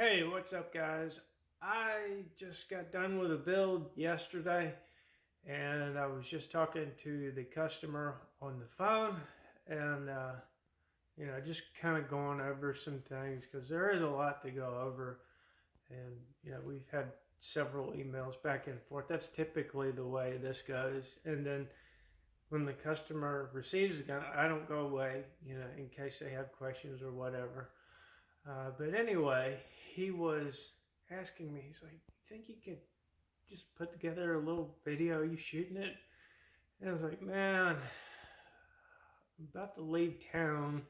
Hey, what's up, guys? I just got done with a build yesterday, and I was just talking to the customer on the phone, and just kind of going over some things because there is a lot to go over, and we've had several emails back and forth. That's typically the way this goes, and then when the customer receives the gun, I don't go away, in case they have questions or whatever. But anyway, he was asking me, he's like, you think you could just put together a little video, you shooting it? And I was like, man, I'm about to leave town.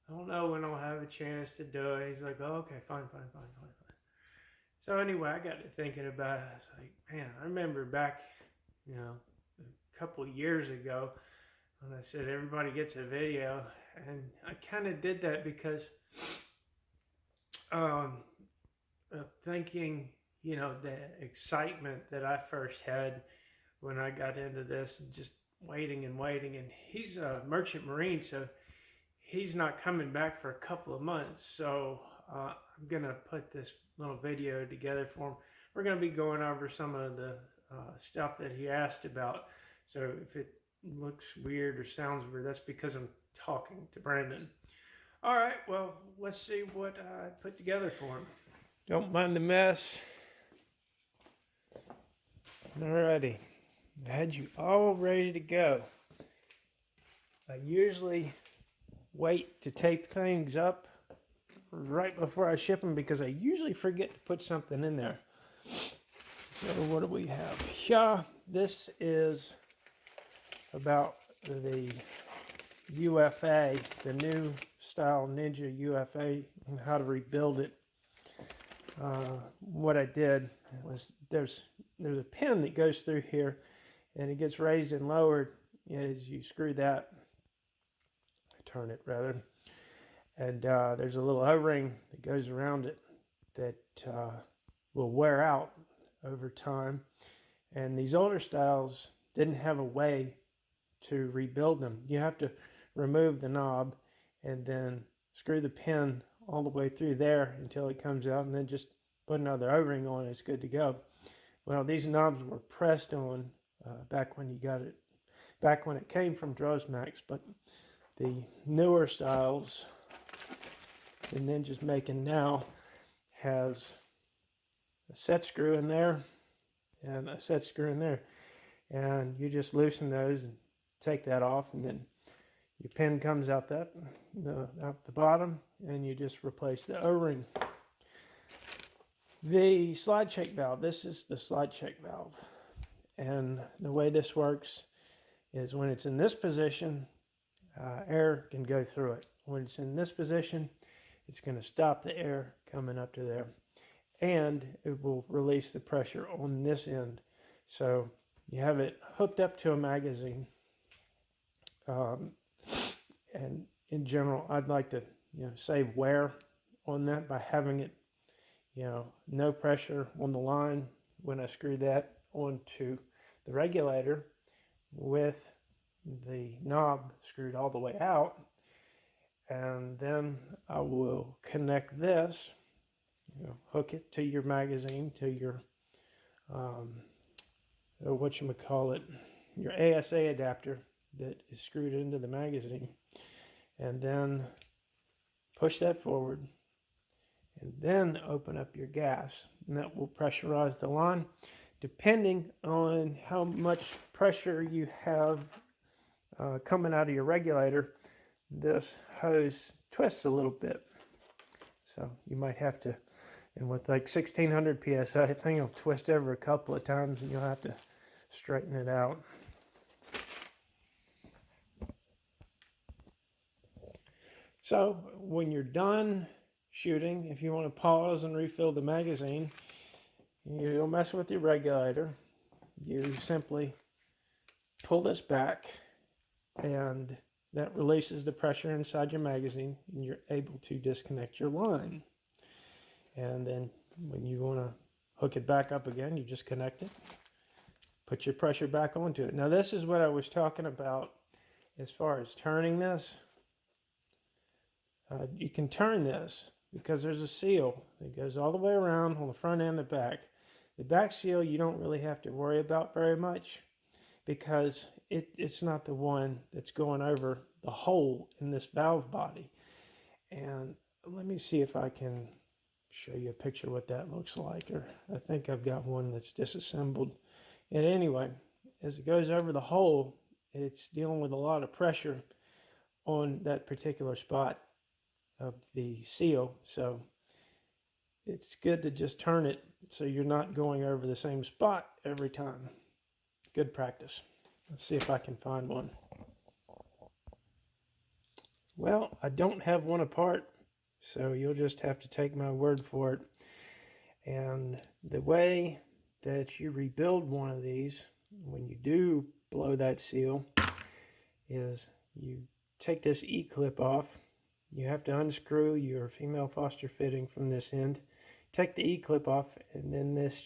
I don't know when I'll have a chance to do it. He's like, oh, okay, fine. So anyway, I got to thinking about it. I was like, man, I remember back, a couple of years ago when I said everybody gets a video. And I kind of did that because um, thinking, the excitement that I first had when I got into this and just waiting and waiting. And he's a merchant marine, so he's not coming back for a couple of months. So I'm going to put this little video together for him. We're going to be going over some of the stuff that he asked about. So if it looks weird or sounds weird, that's because I'm talking to Brandon. All right, well, let's see what I put together for him. Don't mind the mess. Alrighty, I had you all ready to go. I usually wait to tape things up right before I ship them because I usually forget to put something in there. So what do we have? Yeah, this is about the UFA, the new style Ninja UFA, and how to rebuild it. What I did was there's a pin that goes through here, and it gets raised and lowered as you screw that, turn it rather, and there's a little O-ring that goes around it that will wear out over time. And these older styles didn't have a way to rebuild them. You have to remove the knob and then screw the pin all the way through there until it comes out, and then just put another O-ring on, it's good to go. Well, these knobs were pressed on back when you got it, back when it came from Drosmax, but the newer styles the Ninja's making now has a set screw in there and a set screw in there, and you just loosen those and take that off, and then your pin comes out out the bottom, and you just replace the O-ring. The slide check valve, this is the slide check valve. And the way this works is when it's in this position, air can go through it. When it's in this position, it's going to stop the air coming up to there. And it will release the pressure on this end. So you have it hooked up to a magazine. And in general, I'd like to save wear on that by having it no pressure on the line when I screw that onto the regulator with the knob screwed all the way out. And then I will connect this, hook it to your magazine, to your, your ASA adapter that is screwed into the magazine. And then push that forward, and then open up your gas, and that will pressurize the line. Depending on how much pressure you have coming out of your regulator, this hose twists a little bit. So you might have to, and with like 1600 psi, I think it'll twist over a couple of times, and you'll have to straighten it out. So when you're done shooting, if you want to pause and refill the magazine, you don't mess with your regulator. You simply pull this back, and that releases the pressure inside your magazine, and you're able to disconnect your line. And then when you want to hook it back up again, you just connect it, put your pressure back onto it. Now this is what I was talking about as far as turning this. You can turn this because there's a seal that goes all the way around on the front and the back. The back seal you don't really have to worry about very much because it's not the one that's going over the hole in this valve body. And let me see if I can show you a picture of what that looks like, or I think I've got one that's disassembled. And anyway, as it goes over the hole, it's dealing with a lot of pressure on that particular spot of the seal. So it's good to just turn it so you're not going over the same spot every time. Good practice. Let's see if I can find one. Well, I don't have one apart, so you'll just have to take my word for it. And the way that you rebuild one of these, when you do blow that seal, is you take this E-clip off. You have to unscrew your female Foster fitting from this end. Take the E-clip off, and then this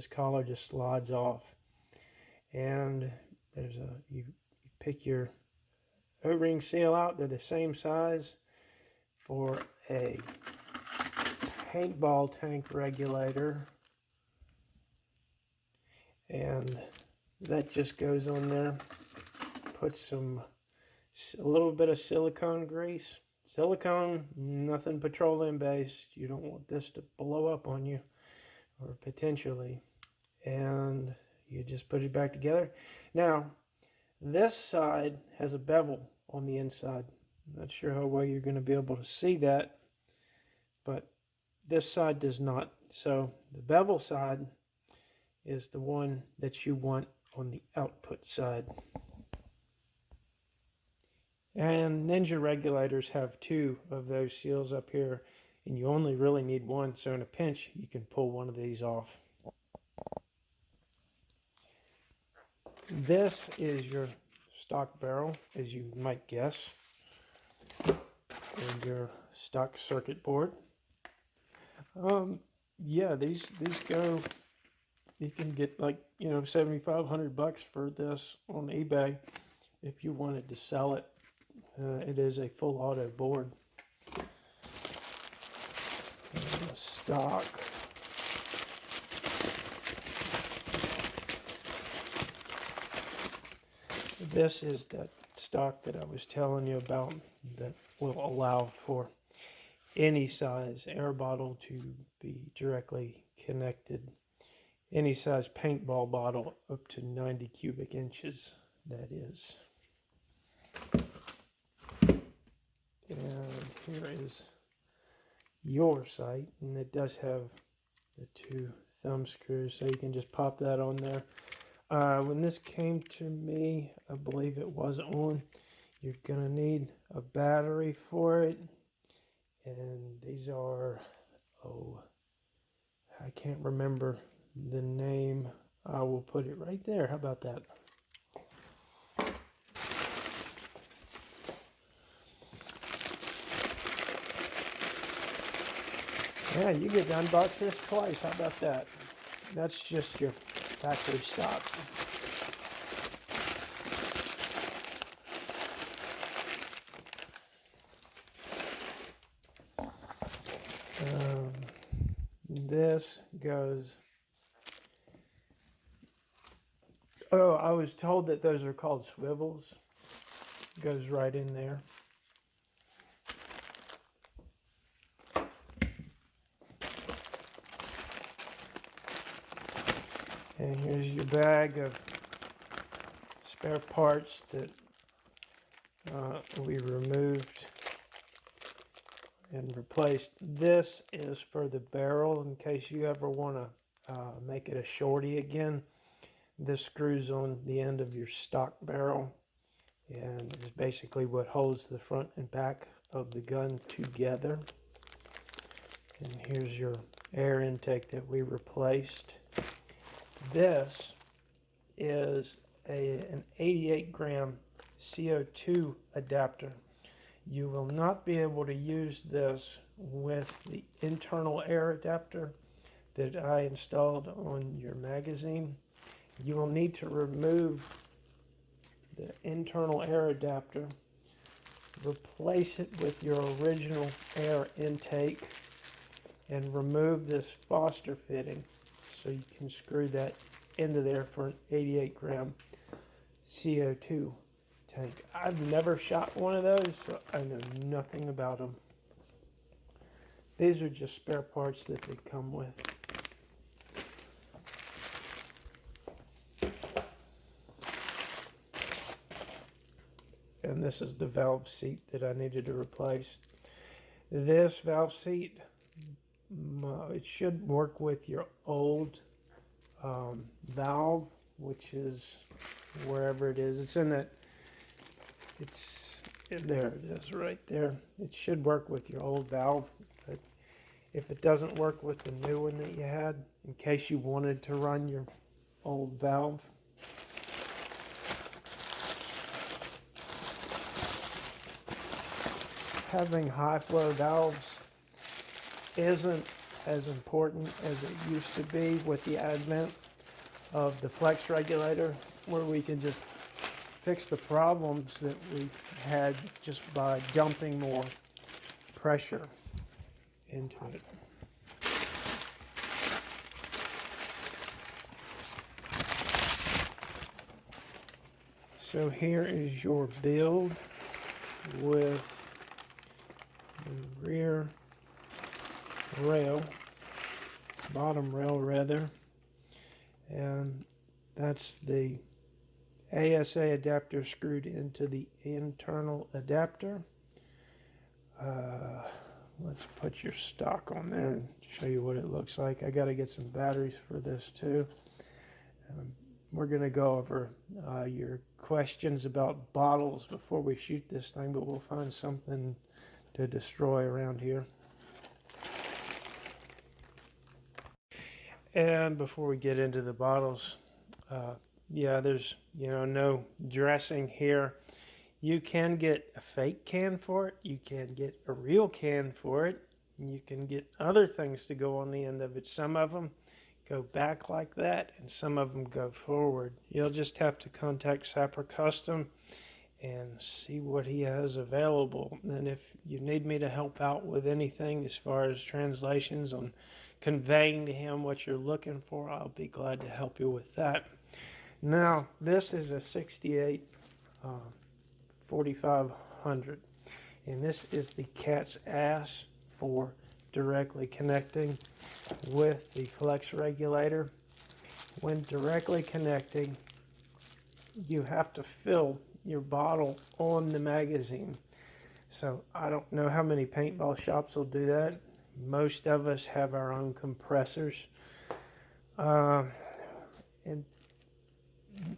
collar just slides off. And you pick your O-ring seal out. They're the same size for a paintball tank regulator. And that just goes on there. Put a little bit of silicone grease. Silicone, nothing petroleum based. You don't want this to blow up on you, or potentially. And you just put it back together. Now, this side has a bevel on the inside. I'm not sure how well you're going to be able to see that, but this side does not. So the bevel side is the one that you want on the output side. And Ninja regulators have 2 of those seals up here, and you only really need one, so in a pinch you can pull one of these off. This is your stock barrel, as you might guess, and your stock circuit board. Yeah, these go, you can get like, $7,500 for this on eBay if you wanted to sell it. It is a full auto board. And the stock. This is that stock that I was telling you about that will allow for any size air bottle to be directly connected. Any size paintball bottle up to 90 cubic inches, that is. And here is your sight, and it does have the 2 thumb screws, so you can just pop that on there. When this came to me, I believe it was on. You're going to need a battery for it, and these are, I can't remember the name. I will put it right there. How about that? Yeah, you get to unbox this twice. How about that? That's just your factory stock. This goes... Oh, I was told that those are called swivels. Goes right in there. And here's your bag of spare parts that we removed and replaced. This is for the barrel in case you ever want to make it a shorty again. This screws on the end of your stock barrel, and it's basically what holds the front and back of the gun together. And here's your air intake that we replaced. This is an 88 gram CO2 adapter. You will not be able to use this with the internal air adapter that I installed on your magazine. You will need to remove the internal air adapter replace it with your original air intake and remove this Foster fitting so you can screw that into there for an 88 gram CO2 tank. I've never shot one of those, so I know nothing about them. These are just spare parts that they come with. And this is the valve seat that I needed to replace. This valve seat, it should work with your old valve, which is wherever it is. It's in that, there it is right there. It should work with your old valve, but if it doesn't work with the new one that you had, in case you wanted to run your old valve, having high flow valves isn't as important as it used to be with the advent of the flex regulator, where we can just fix the problems that we had just by dumping more pressure into it. So here is your build with the rear rail, bottom rail rather, and that's the ASA adapter screwed into the internal adapter. Let's put your stock on there and show you what it looks like. I got to get some batteries for this too. We're going to go over your questions about bottles before we shoot this thing, but we'll find something to destroy around here. And before we get into the bottles, yeah, there's no dressing here. You can get a fake can for it. You can get a real can for it. You can get other things to go on the end of it. Some of them go back like that, and some of them go forward. You'll just have to contact Sapper Custom and see what he has available. And if you need me to help out with anything as far as translations on conveying to him what you're looking for, I'll be glad to help you with that. Now, this is a 68 4500, and this is the cat's ass for directly connecting with the flex regulator. When directly connecting, you have to fill your bottle on the magazine. So I don't know how many paintball shops will do that. Most of us have our own compressors. And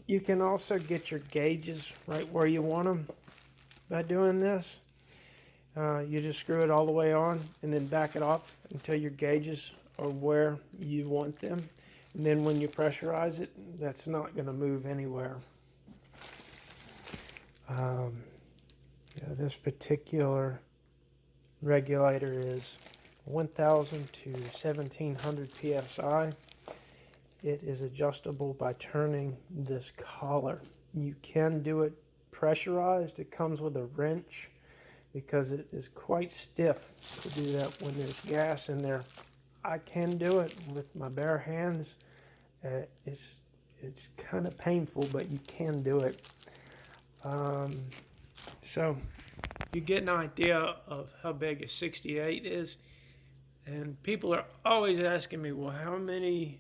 you can also get your gauges right where you want them by doing this. You just screw it all the way on and then back it off until your gauges are where you want them. And then when you pressurize it, that's not going to move anywhere. This particular regulator is 1000 to 1700 psi. It is adjustable by turning this collar. You can do it pressurized. It comes with a wrench because it is quite stiff to do that when there's gas in there. I can do it with my bare hands. It's kind of painful, but you can do it. So you get an idea of how big a 68 is. And people are always asking me, well, how many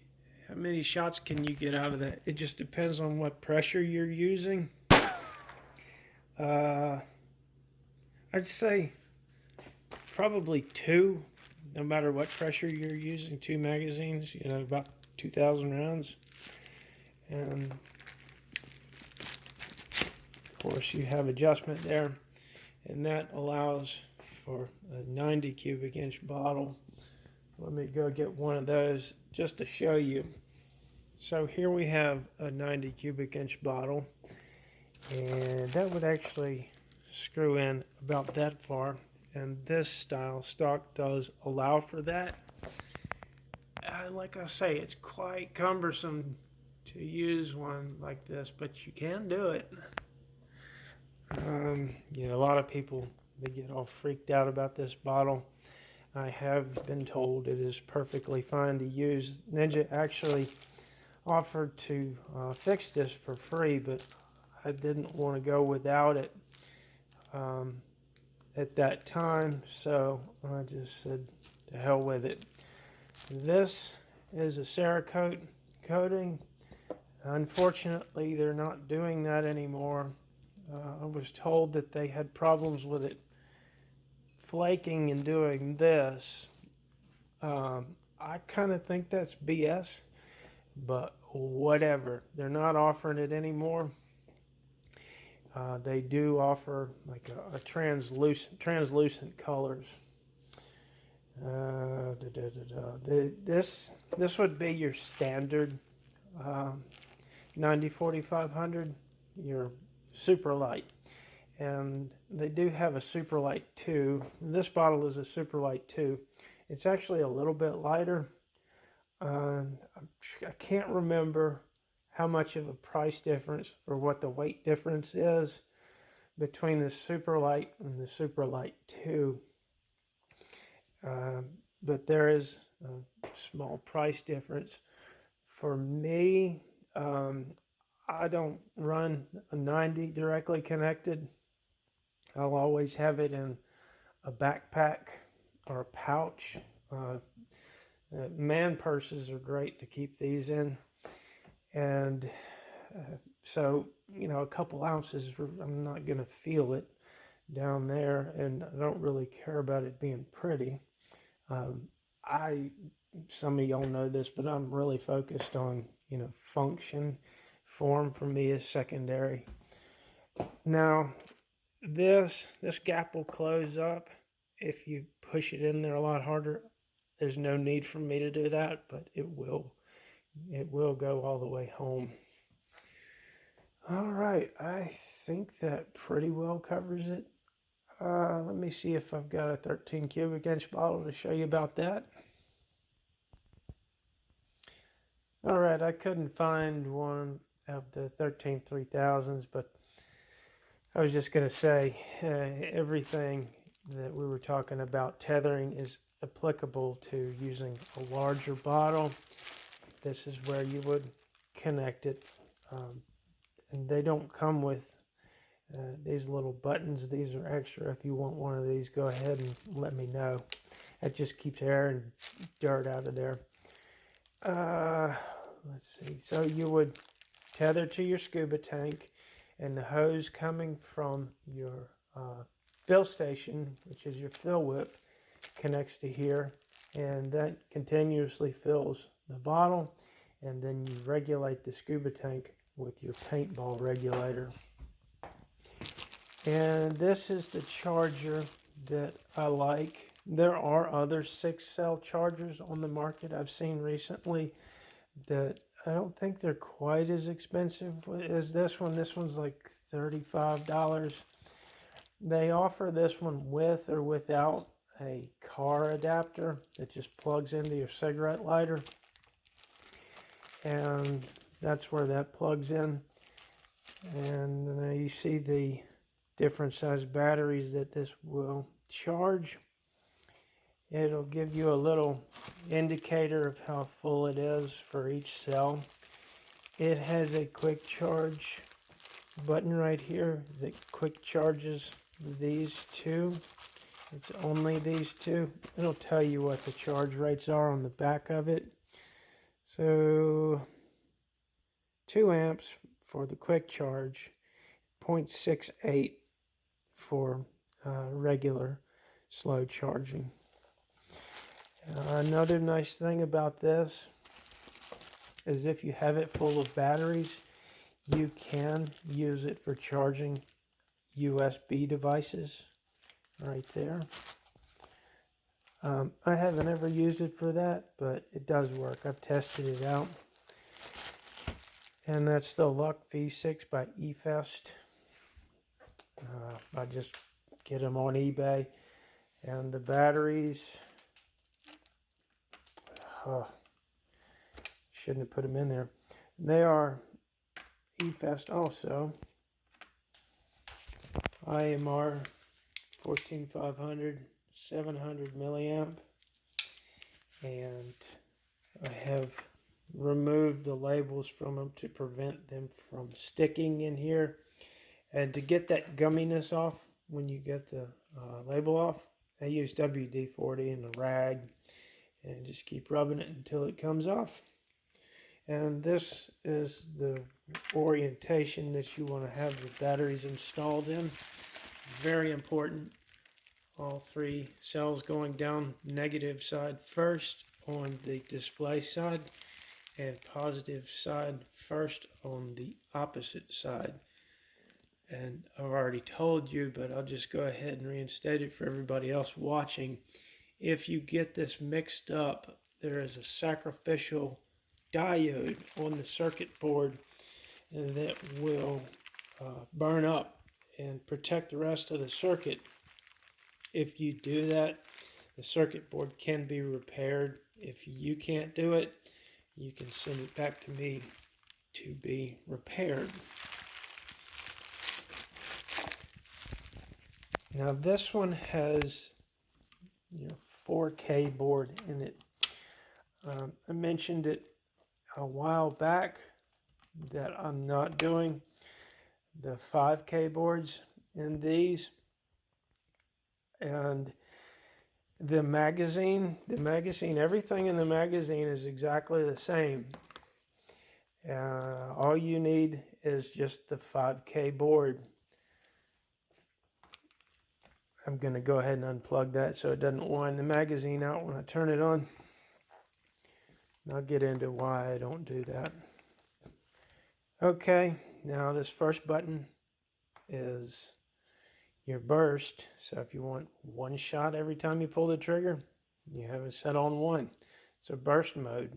shots can you get out of that? It just depends on what pressure you're using. I'd say probably 2, no matter what pressure you're using. 2 magazines, about 2,000 rounds. And of course you have adjustment there, and that allows for a 90 cubic inch bottle. Let me go get one of those just to show you. So here we have a 90 cubic inch bottle, and that would actually screw in about that far, and this style stock does allow for that. Like I say, it's quite cumbersome to use one like this, but you can do it. A lot of people, they get all freaked out about this bottle. I have been told it is perfectly fine to use. Ninja actually offered to fix this for free, but I didn't want to go without it um, at that time, so I just said to hell with it. This is a Cerakote coating. Unfortunately, they're not doing that anymore. I was told that they had problems with it flaking and doing this. I kind of think that's BS, but whatever. They're not offering it anymore. They do offer like a translucent colors. This would be your standard 90-4500, your super light. And they do have a super light 2. This bottle is a super light 2. It's actually a little bit lighter. I can't remember how much of a price difference or what the weight difference is between the super light and the super light 2. But there is a small price difference. For me, I don't run a 90 directly connected. I'll always have it in a backpack or a pouch. Man purses are great to keep these in. And so, a couple ounces, I'm not going to feel it down there. And I don't really care about it being pretty. Some of y'all know this, but I'm really focused on, function. Form for me is secondary. Now, this gap will close up if you push it in there a lot harder. There's no need for me to do that, but it will go all the way home. All right, I think that pretty well covers it. Let me see if I've got a 13 cubic inch bottle to show you about that. All right, I couldn't find one of the 13 3000s, but I was just going to say everything that we were talking about tethering is applicable to using a larger bottle. This is where you would connect it. And they don't come with these little buttons. These are extra. If you want one of these, go ahead and let me know. That just keeps air and dirt out of there. Let's see. So you would tether to your scuba tank, and the hose coming from your fill station, which is your fill whip, connects to here, and that continuously fills the bottle, and then you regulate the scuba tank with your paintball regulator. And this is the charger that I like. There are other 6-cell chargers on the market I've seen recently that I don't think they're quite as expensive as this one. This one's like $35. They offer this one with or without a car adapter that just plugs into your cigarette lighter. And that's where that plugs in. And you see the different size batteries that this will charge. It'll give you a little indicator of how full it is for each cell. It has a quick charge button right here that quick charges these two. It's only these two. It'll tell you what the charge rates are on the back of it. So 2 amps for the quick charge, 0.68 for regular slow charging. Another nice thing about this is if you have it full of batteries, you can use it for charging USB devices right there. I haven't ever used it for that, but it does work. I've tested it out. And that's the Luck V6 by eFest. I just get them on eBay. And the batteries, shouldn't have put them in there. They are eFest also. IMR 14500 700 milliamp, and I have removed the labels from them to prevent them from sticking in here. And to get that gumminess off when you get the label off, I use WD-40 and a rag and just keep rubbing it until it comes off. And this is the orientation that you want to have the batteries installed in. Very important. All three cells going down negative side first on the display side, and positive side first on the opposite side. And I've already told you, but I'll just go ahead and reinstate it for everybody else watching. If you get this mixed up, there is a sacrificial diode on the circuit board that will burn up and protect the rest of the circuit. If you do that, the circuit board can be repaired. If you can't do it, you can send it back to me to be repaired. Now this one has 4K board in it. I mentioned it a while back that I'm not doing the 5K boards in these, and the magazine, everything in the magazine is exactly the same. All you need is just the 5K board. I'm going to go ahead and unplug that so it doesn't wind the magazine out when I turn it on. I'll get into why I don't do that. Okay, now this first button is your burst. So if you want one shot every time you pull the trigger, you have it set on 1. It's a burst mode.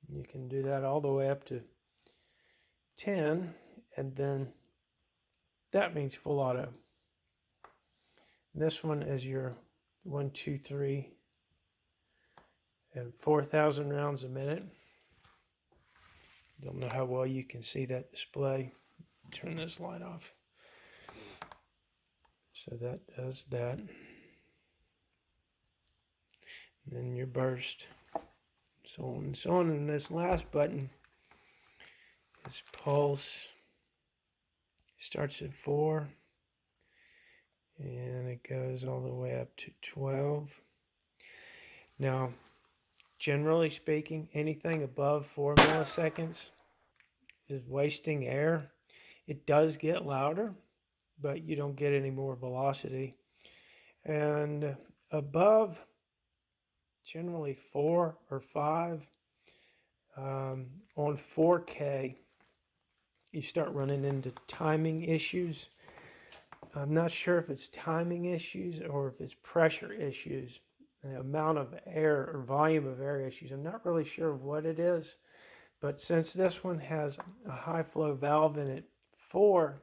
You can do that all the way up to 10, and then that means full auto. This one is your 1, 2, 3, and 4,000 rounds a minute. Don't know how well you can see that display. Turn this light off. So that does that. And then your burst. So on and so on. And this last button is pulse. It starts at 4. And it goes all the way up to 12. Now, generally speaking, anything above 4 milliseconds is wasting air. It does get louder, but you don't get any more velocity. And above generally 4 or 5, on 4K, you start running into timing issues. I'm not sure if it's timing issues or if it's pressure issues, the amount of air or volume of air issues. I'm not really sure what it is, but since this one has a high flow valve in it, 4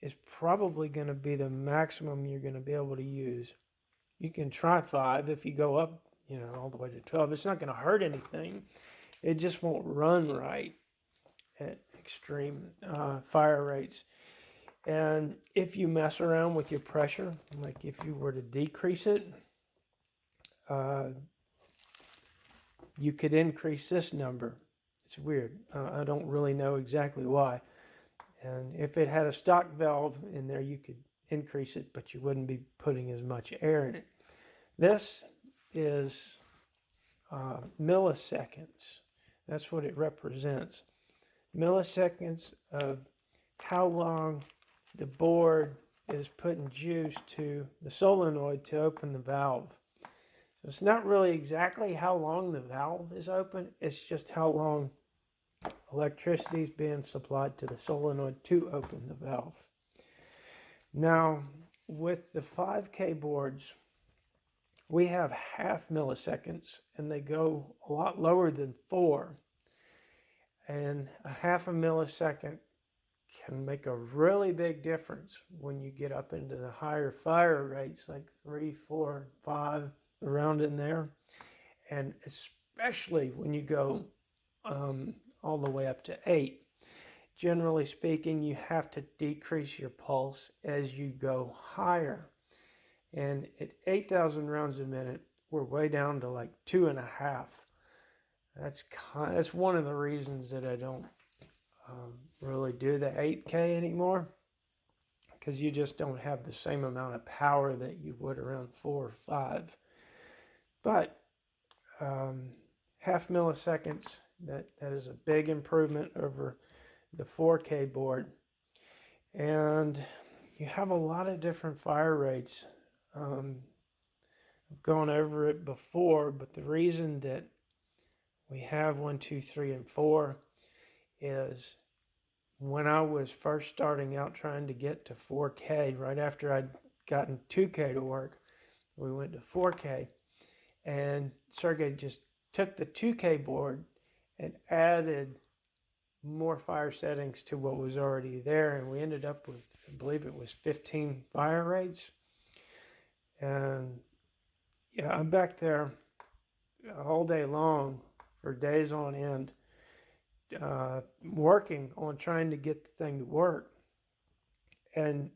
is probably going to be the maximum you're going to be able to use. You can try 5 if you go up, all the way to 12. It's not going to hurt anything. It just won't run right at extreme fire rates. And if you mess around with your pressure, like if you were to decrease it, you could increase this number. It's weird. I don't really know exactly why. And if it had a stock valve in there, you could increase it, but you wouldn't be putting as much air in it. This is milliseconds. That's what it represents. Milliseconds of how long the board is putting juice to the solenoid to open the valve. So it's not really exactly how long the valve is open, it's just how long electricity is being supplied to the solenoid to open the valve. Now, with the 5K boards, we have half milliseconds, and they go a lot lower than 4. And a half a millisecond can make a really big difference when you get up into the higher fire rates, like 3, 4, 5, around in there. And especially when you go all the way up to 8. generally speaking, you have to decrease your pulse as you go higher. And at 8,000 rounds a minute, we're way down to like 2.5. That's one of the reasons that I don't really do the 8K anymore, because you just don't have the same amount of power that you would around 4 or 5. But half milliseconds, that is a big improvement over the 4K board. And you have a lot of different fire rates. I've gone over it before, but the reason that we have 1, 2, 3, and 4 is when I was first starting out trying to get to 4K, right after I'd gotten 2K to work, we went to 4K, and Sergey just took the 2K board and added more fire settings to what was already there, and we ended up with, I believe it was 15 fire rates. And yeah, I'm back there all day long for days on end, working on trying to get the thing to work. And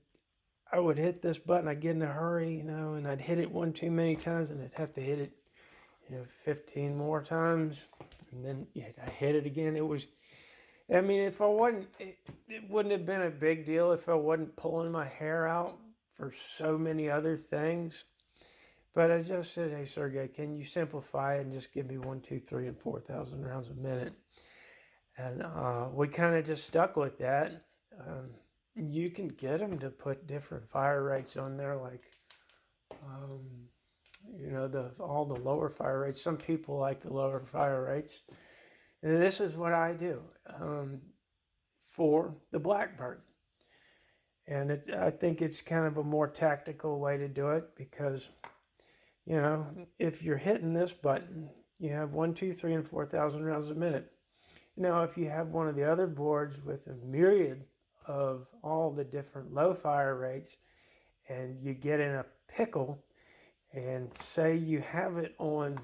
I would hit this button, I'd get in a hurry, and I'd hit it one too many times, and I'd have to hit it 15 more times, and then I hit it again. If I wasn't, it wouldn't have been a big deal if I wasn't pulling my hair out for so many other things. But I just said, hey, Sergey, can you simplify it and just give me 1, 2, 3, and 4,000 rounds a minute? And we kind of just stuck with that. You can get them to put different fire rates on there, like, all the lower fire rates. Some people like the lower fire rates. And this is what I do for the Blackbird. And I think it's kind of a more tactical way to do it, because, if you're hitting this button, you have 1, 2, 3, and 4,000 rounds a minute. Now, if you have one of the other boards with a myriad of all the different low fire rates, and you get in a pickle, and say you have it on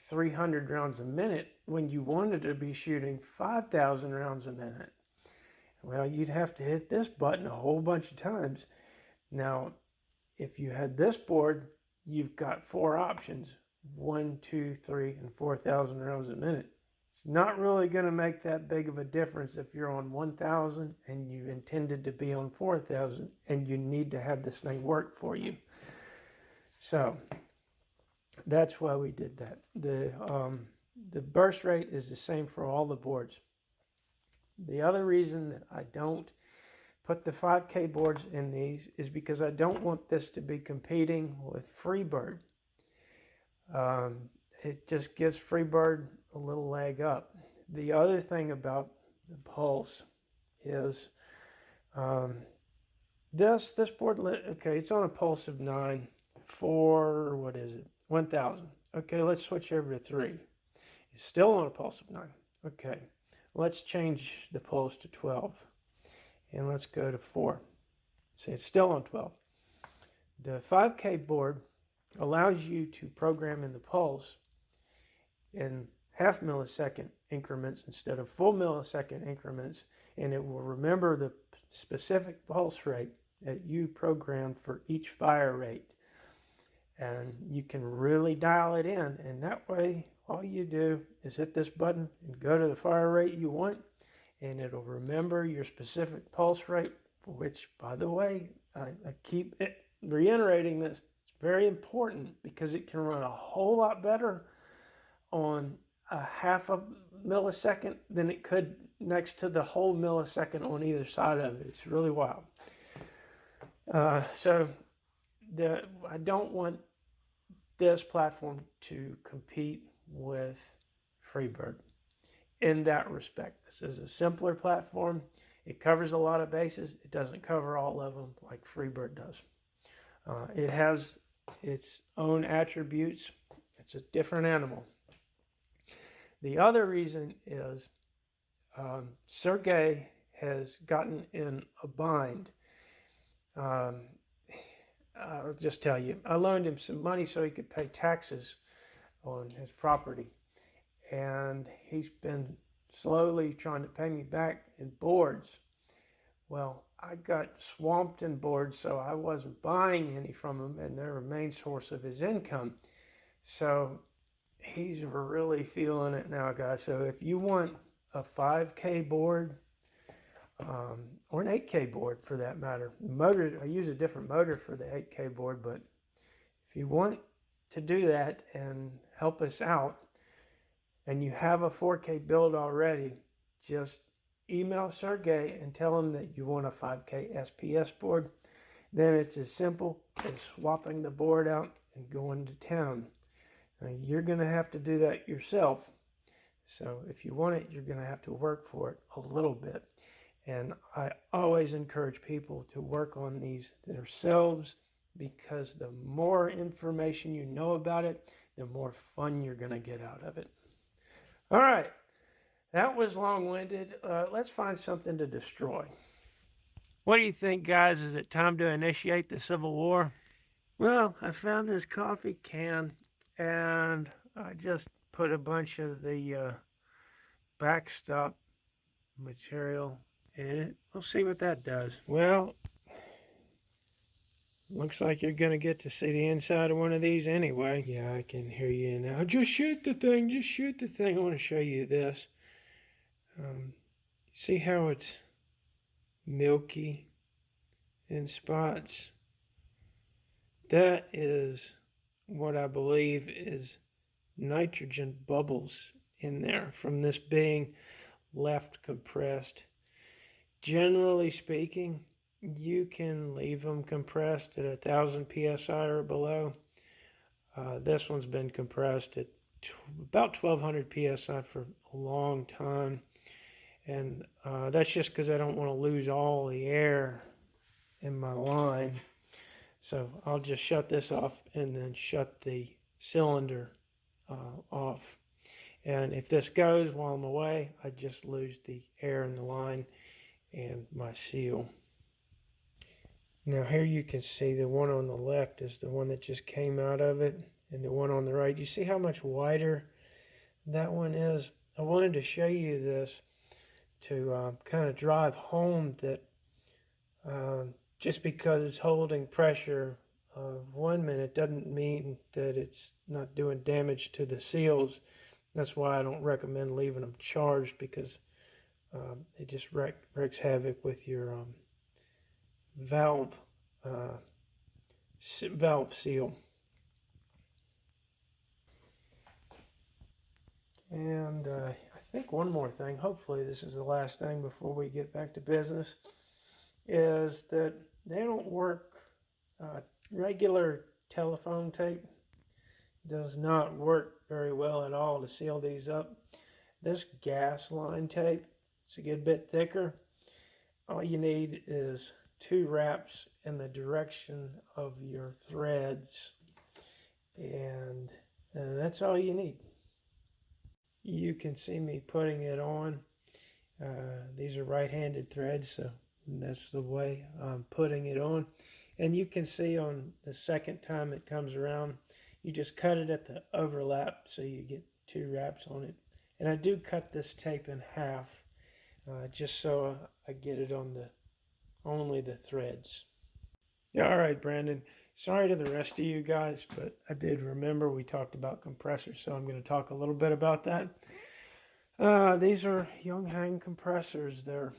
300 rounds a minute when you wanted to be shooting 5,000 rounds a minute, well, you'd have to hit this button a whole bunch of times. Now, if you had this board, you've got 4 options: 1, 2, 3, and 4,000 rounds a minute. It's not really going to make that big of a difference if you're on 1,000 and you intended to be on 4,000 and you need to have this thing work for you. So that's why we did that. The burst rate is the same for all the boards. The other reason that I don't put the 5K boards in these is because I don't want this to be competing with Freebird. It just gives Freebird a little leg up. The other thing about the pulse is this board, okay, it's on a pulse of 9 for, 1,000. Okay, let's switch over to 3. It's still on a pulse of 9. Okay, let's change the pulse to 12. And let's go to 4. See, it's still on 12. The 5K board allows you to program in the pulse in half millisecond increments instead of full millisecond increments, and it will remember the specific pulse rate that you programmed for each fire rate. And you can really dial it in, and that way all you do is hit this button and go to the fire rate you want, and it'll remember your specific pulse rate, which, by the way, I keep reiterating this. It's very important because it can run a whole lot better on a half a millisecond than it could next to the whole millisecond on either side of it. It's really wild. So I don't want this platform to compete with Freebird in that respect. This is a simpler platform. It covers a lot of bases. It doesn't cover all of them like Freebird does. It has its own attributes. It's a different animal. The other reason is Sergey has gotten in a bind. I'll just tell you, I loaned him some money so he could pay taxes on his property. And he's been slowly trying to pay me back in boards. Well, I got swamped in boards, so I wasn't buying any from him, and they're a main source of his income. So he's really feeling it now, guys. So if you want a 5K board, or an 8K board for that matter, motor, I use a different motor for the 8K board, but if you want to do that and help us out, and you have a 4K build already, just email Sergey and tell him that you want a 5K SPS board. Then it's as simple as swapping the board out and going to town. Now, you're going to have to do that yourself. So if you want it, you're going to have to work for it a little bit. And I always encourage people to work on these themselves, because the more information you know about it, the more fun you're going to get out of it. All right, that was long-winded. Let's find something to destroy. What do you think, guys? Is it time to initiate the Civil War? Well, I found this coffee can, and I just put a bunch of the backstop material in it. We'll see what that does. Well, looks like you're going to get to see the inside of one of these anyway. Yeah, I can hear you now. Just shoot the thing. Just shoot the thing. I want to show you this. See how it's milky in spots? That is what I believe is nitrogen bubbles in there from this being left compressed. Generally speaking, you can leave them compressed at 1,000 psi or below. This one's been compressed at about 1,200 psi for a long time. And that's just because I don't want to lose all the air in my line. So I'll just shut this off and then shut the cylinder off. And if this goes while I'm away, I just lose the air in the line and my seal. Now here you can see the one on the left is the one that just came out of it, and the one on the right, you see how much wider that one is? I wanted to show you this to kind of drive home that just because it's holding pressure 1 minute doesn't mean that it's not doing damage to the seals. That's why I don't recommend leaving them charged, because it just wreaks havoc with your valve seal. And I think one more thing, hopefully this is the last thing before we get back to business, is that they don't work. Regular telephone tape does not work very well at all to seal these up. This gas line tape, it's a good bit thicker. All you need is 2 wraps in the direction of your threads, and that's all you need. You can see me putting it on. These are right-handed threads, so that's the way I'm putting it on. And you can see on the second time it comes around, you just cut it at the overlap so you get 2 wraps on it. And I do cut this tape in half just so I get it on only the threads. Yeah, all right, Brandon. Sorry to the rest of you guys, but I did remember we talked about compressors, so I'm going to talk a little bit about that. These are Young-Hang compressors. They're,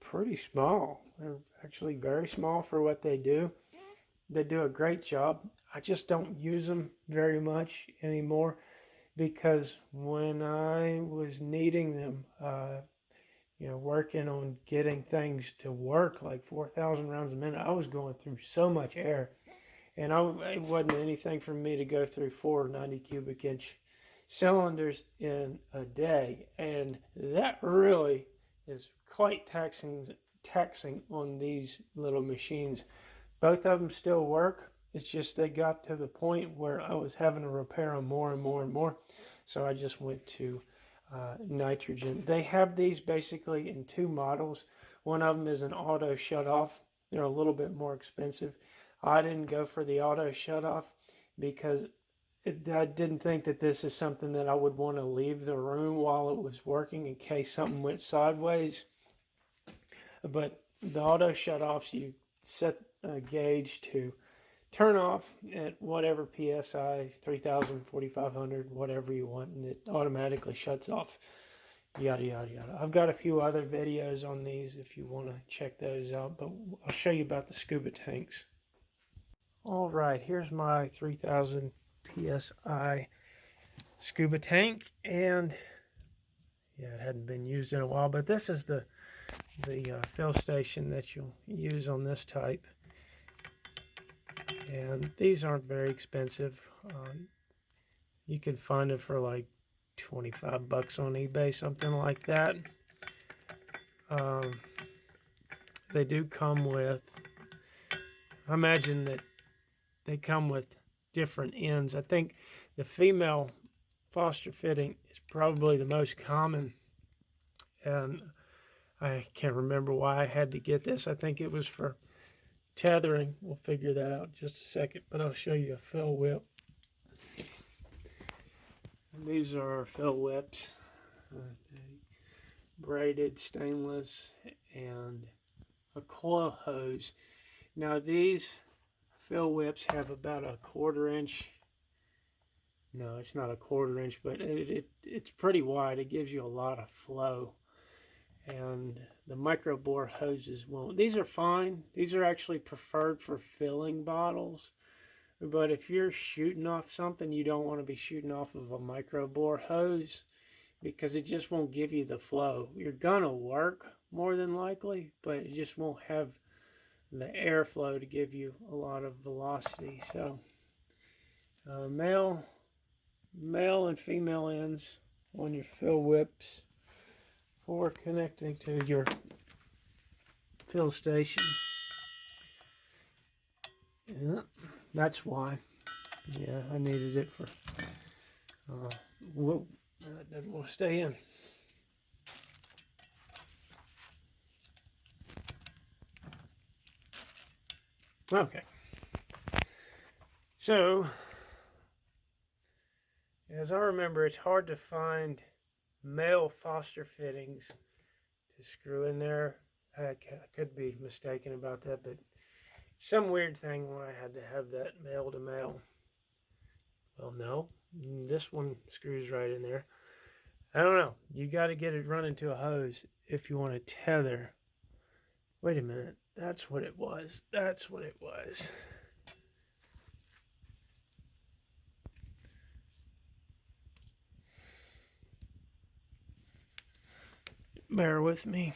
pretty small. They're actually very small for what they do. They do a great job. I just don't use them very much anymore, because when I was needing them, working on getting things to work like 4,000 rounds a minute, I was going through so much air, and it wasn't anything for me to go through 4 90 cubic inch cylinders in a day, and that really is quite taxing on these little machines. Both of them still work. It's just they got to the point where I was having to repair them more and more and more, so I just went to nitrogen. They have these basically in 2 models. One of them is an auto shut off. They're a little bit more expensive. I didn't go for the auto shut off because I didn't think that this is something that I would want to leave the room while it was working in case something went sideways. But the auto shut-offs, you set a gauge to turn off at whatever PSI, 3000, 4500, whatever you want, and it automatically shuts off. Yada, yada, yada. I've got a few other videos on these if you want to check those out, but I'll show you about the scuba tanks. All right, here's my 3000 PSI scuba tank, and yeah, it hadn't been used in a while, but this is the fill station that you'll use on this type. And these aren't very expensive. You can find it for like 25 bucks on eBay, something like that. They do come with, I imagine that they come with different ends. I think the female Foster fitting is probably the most common, and I can't remember why I had to get this. I think it was for tethering. We'll figure that out in just a second, but I'll show you a fill whip. These are our fill whips, braided stainless and a coil hose. Now these fill whips have about a 1/4 inch. No, it's not a 1/4 inch, but it's pretty wide. It gives you a lot of flow. And the micro bore hoses won't. These are fine. These are actually preferred for filling bottles. But if you're shooting off something, you don't want to be shooting off of a micro bore hose because it just won't give you the flow. You're gonna work more than likely, but it just won't have the airflow to give you a lot of velocity. So male and female ends on your fill whips for connecting to your fill station. Yeah, that's why. Yeah, I needed it for. Whoa, that doesn't want to stay in. Okay. So, as I remember, it's hard to find male Foster fittings to screw in there. I could be mistaken about that, but some weird thing where I had to have that male to male. Well, no, this one screws right in there. I don't know. You got to get it running to a hose if you want to tether. Wait a minute. That's what it was. That's what it was. Bear with me.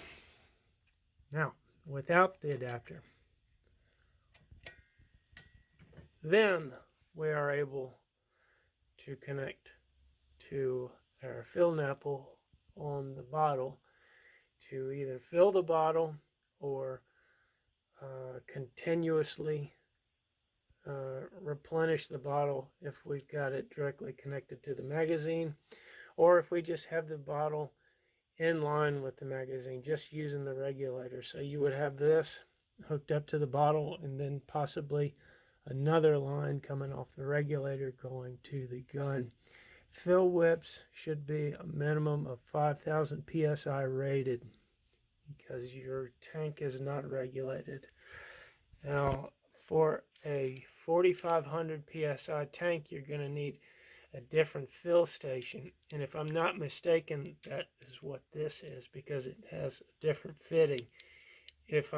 Now, without the adapter, then we are able to connect to our fill nipple on the bottle to either fill the bottle or continuously replenish the bottle if we've got it directly connected to the magazine, or if we just have the bottle in line with the magazine, just using the regulator. So you would have this hooked up to the bottle and then possibly another line coming off the regulator going to the gun. Fill whips should be a minimum of 5,000 PSI rated because your tank is not regulated. Now, for a 4,500 PSI tank, you're going to need a different fill station. And if I'm not mistaken, that is what this is because it has a different fitting. If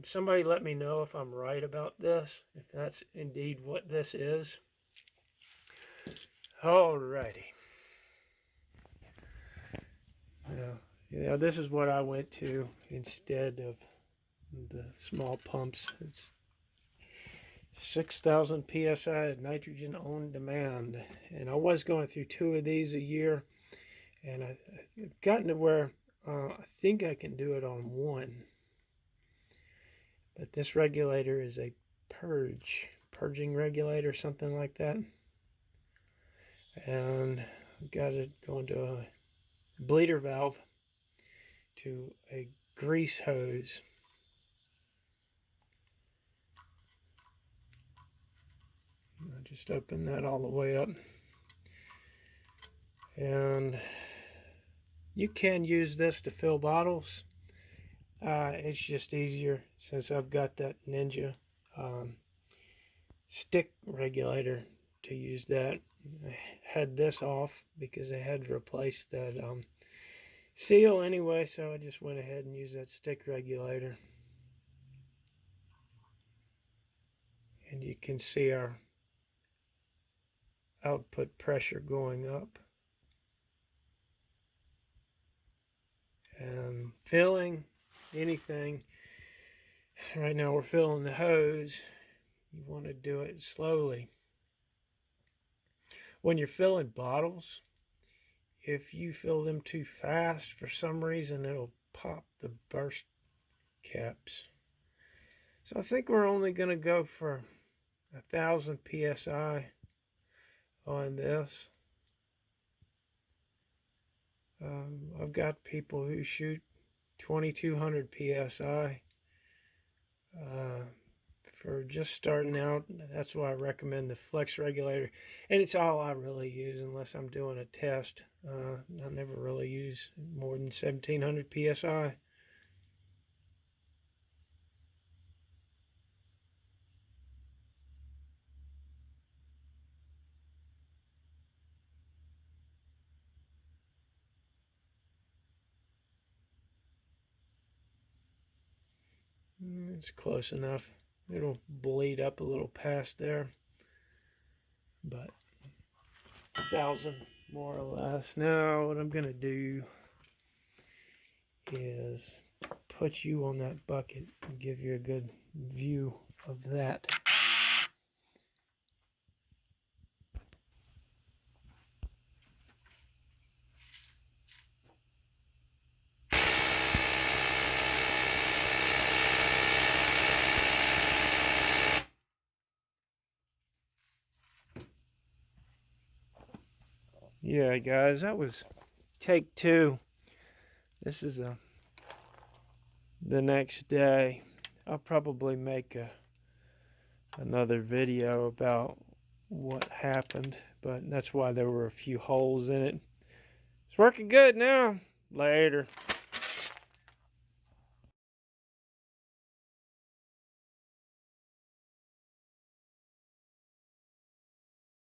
somebody let me know if I'm right about this, if that's indeed what this is. Alrighty. Yeah, this is what I went to instead of the small pumps. It's 6,000 PSI nitrogen on demand. And I was going through 2 of these a year. And I've gotten to where I think I can do it on 1. But this regulator is a purging regulator, something like that. And I've got it going to a bleeder valve to a grease hose. I just open that all the way up. And you can use this to fill bottles. It's just easier since I've got that Ninja stick regulator to use that. I had this off because I had to replace that seal anyway, so I just went ahead and used that stick regulator. And you can see our output pressure going up. And filling anything, right now we're filling the hose. You want to do it slowly. When you're filling bottles, if you fill them too fast, for some reason it'll pop the burst caps. So I think we're only going to go for 1,000 psi on this. I've got people who shoot 2,200 psi for just starting out. That's why I recommend the flex regulator, and it's all I really use unless I'm doing a test. I never really use more than 1,700 psi. It's close enough. It'll bleed up a little past there, but 1,000 more or less. Now what I'm gonna do is put you on that bucket and give you a good view of that. Yeah, guys, that was take 2. This is the next day. I'll probably make another video about what happened, but that's why there were a few holes in it. It's working good now. Later.